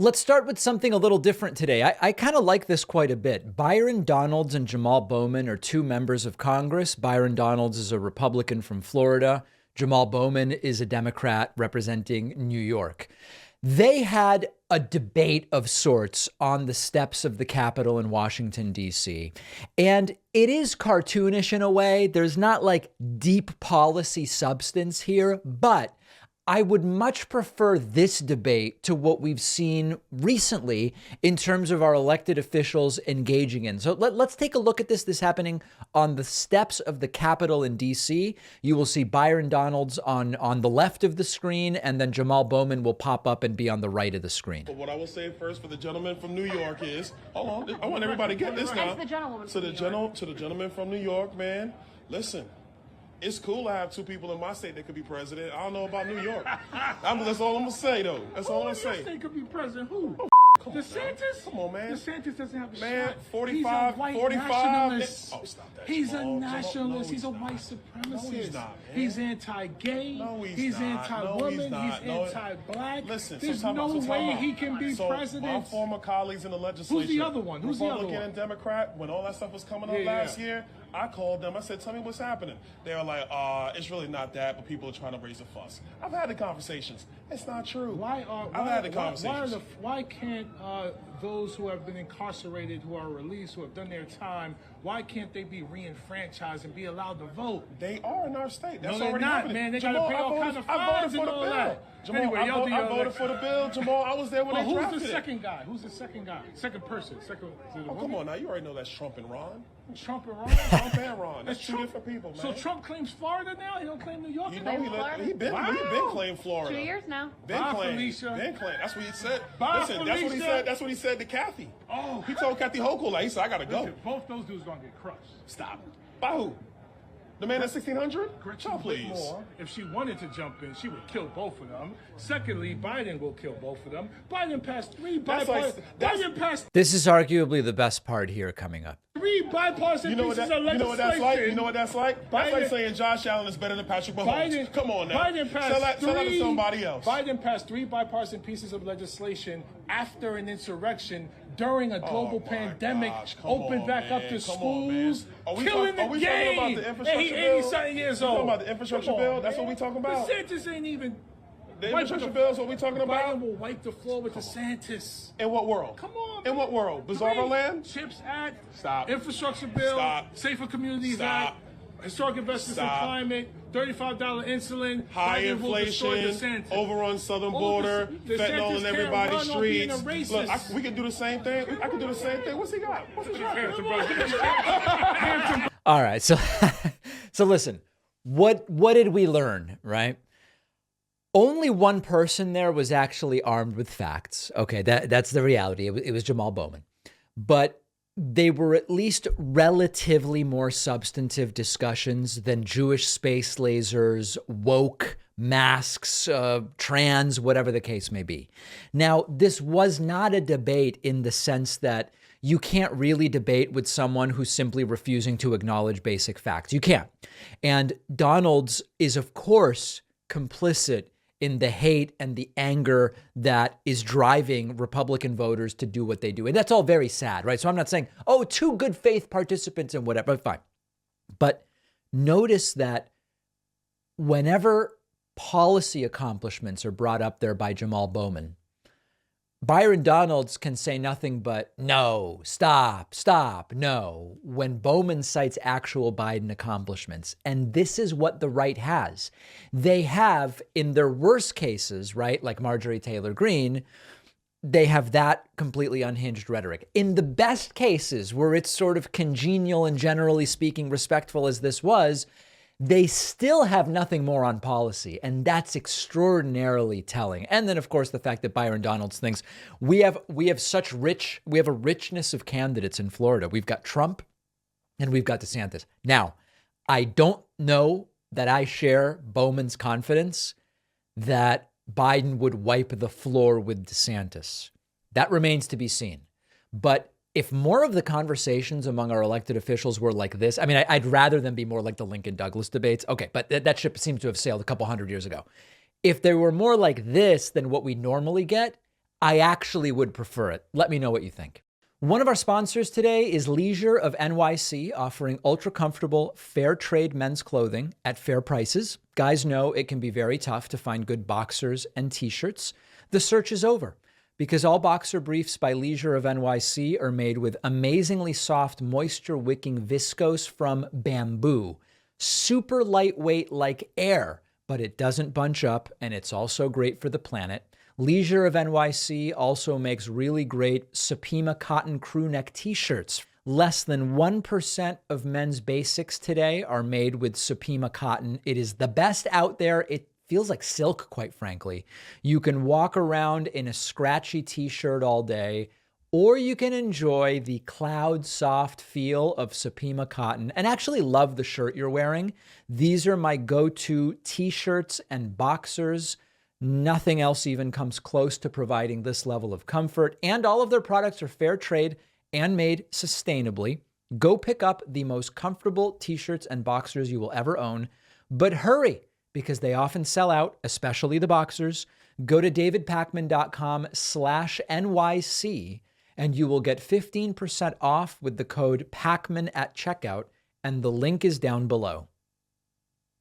Let's start with something a little different today. I kind of like this quite a bit. Byron Donalds and Jamaal Bowman are two members of Congress. Byron Donalds is a Republican from Florida. Jamaal Bowman is a Democrat representing New York. They had a debate of sorts on the steps of the Capitol in Washington, D.C. And it is cartoonish in a way. There's not like deep policy substance here, but I would much prefer this debate to what we've seen recently in terms of our elected officials engaging in. So let's take a look at this. This happening on the steps of the Capitol in D.C. You will see Byron Donalds on the left of the screen, and then Jamaal Bowman will pop up and be on the right of the screen. But what I will say first for the gentleman from New York is, hold on, I want everybody to get this now. To the gentleman from New York, man, listen. It's cool to have two people in my state that could be president. I don't know about New York. That's all I'm going to say, though. That's all I'm going to say. Your state could be president. Who? Come DeSantis? Come on, man. DeSantis doesn't have a man, shot. 45, He's a white 45. nationalist. Oh, stop that. He's Jamal. a nationalist. No, he's a not. white supremacist. No, he's not, man. He's anti-gay. No, he's not. anti-woman. No, he's not. He's No. anti-black. Listen, there's so no way he can be so president. My former colleagues in the legislature. Who's the other one? Who's the other Republican one? and Democrat, when all that stuff was coming up last year, I called them. I said, tell me what's happening. They were like, it's really not that, but people are trying to raise a fuss. I've had the conversations. It's not true. I've had the conversations. Why can't those who have been incarcerated, who are released, who have done their time, why can't they be re-enfranchised and be allowed to vote? They are in our state. That's no, they're already not, happening. man. They Jamal, got to pay all kinds of fines and all that. Jamal, anyway, I voted for the bill. Jamal, I was there when they drafted it. Who's the second guy? Who's the second guy? Second person? Come on now. You already know that's Trump and Ron. Trump and Ron? Trump and Ron. That's two different people, man. So Trump claims Florida now? He don't claim New York? You know he been claimed Florida. 2 years now. Been claimed. That's what he said. Listen, that's what he said. That's what he said to Kathy. Oh. He told Kathy Hochul, like, he said, I got to go. Listen, both those dudes going to get crushed. Stop. By who? The man at 1600? Please. More. If she wanted to jump in, she would kill both of them. Secondly, Biden will kill both of them. Biden passed three bipartisan. This is arguably the best part here coming up. Three bipartisan pieces of legislation. You know what that's like? You know what that's like? That's like saying Josh Allen is better than Patrick Mahomes. Come on now. Biden passed sell that to somebody else. Biden passed three bipartisan pieces of legislation after an insurrection during a global pandemic, opened back up the schools, killing the game. Are we talking about the infrastructure and he's bill? 80-something years old. Talking about the infrastructure bill? That's what we talking about. DeSantis ain't even. The infrastructure bill is what we talking about? Biden will wipe the floor with DeSantis. In what world? Come on. In what world? Bizarro land? CHIPS Act. Stop. Infrastructure bill. Stop. Safer Communities Stop. Act. Historic investments in climate. $35 insulin. High inflation. Overrun southern border. Fentanyl in everybody's streets. Look, we can do the same thing. I can do the same thing. What's he got? What's his All right. So listen, what did we learn, right? Only one person there was actually armed with facts. Okay, that's the reality. It was Jamaal Bowman. But they were at least relatively more substantive discussions than Jewish space lasers, woke, masks, trans, whatever the case may be. Now, this was not a debate in the sense that you can't really debate with someone who's simply refusing to acknowledge basic facts. You can't. And Donalds is, of course, complicit in the hate and the anger that is driving Republican voters to do what they do. And that's all very sad, right? So I'm not saying, two good faith participants and whatever, fine. But notice that whenever policy accomplishments are brought up there by Jamaal Bowman, Byron Donalds can say nothing but no, stop, no, when Bowman cites actual Biden accomplishments. And this is what the right has. They have, in their worst cases, right, like Marjorie Taylor Greene, they have that completely unhinged rhetoric. In the best cases, where it's sort of congenial and generally speaking respectful as this was, they still have nothing more on policy, and that's extraordinarily telling. And then, of course, the fact that Byron Donalds thinks we have a richness of candidates in Florida. We've got Trump and we've got DeSantis. Now, I don't know that I share Bowman's confidence that Biden would wipe the floor with DeSantis. That remains to be seen. But if more of the conversations among our elected officials were like this, I mean, I'd rather them be more like the Lincoln Douglas debates. Okay, but that ship seems to have sailed a couple hundred years ago. If they were more like this than what we normally get, I actually would prefer it. Let me know what you think. One of our sponsors today is Leisure of NYC, offering ultra comfortable, fair trade men's clothing at fair prices. Guys know it can be very tough to find good boxers and t-shirts. The search is over because all boxer briefs by Leisure of NYC are made with amazingly soft, moisture-wicking viscose from bamboo. Super lightweight like air, but it doesn't bunch up, and it's also great for the planet. Leisure of NYC also makes really great Supima cotton crew neck t-shirts. Less than 1% of men's basics today are made with Supima cotton. It is the best out there. It feels like silk, quite frankly. You can walk around in a scratchy t-shirt all day, or you can enjoy the cloud soft feel of Supima cotton and actually love the shirt you're wearing. These are my go-to t-shirts and boxers. Nothing else even comes close to providing this level of comfort, and all of their products are fair trade and made sustainably. Go pick up the most comfortable t-shirts and boxers you will ever own, but hurry because they often sell out, especially the boxers. Go to davidpakman.com/NYC and you will get 15% off with the code PAKMAN at checkout, and the link is down below.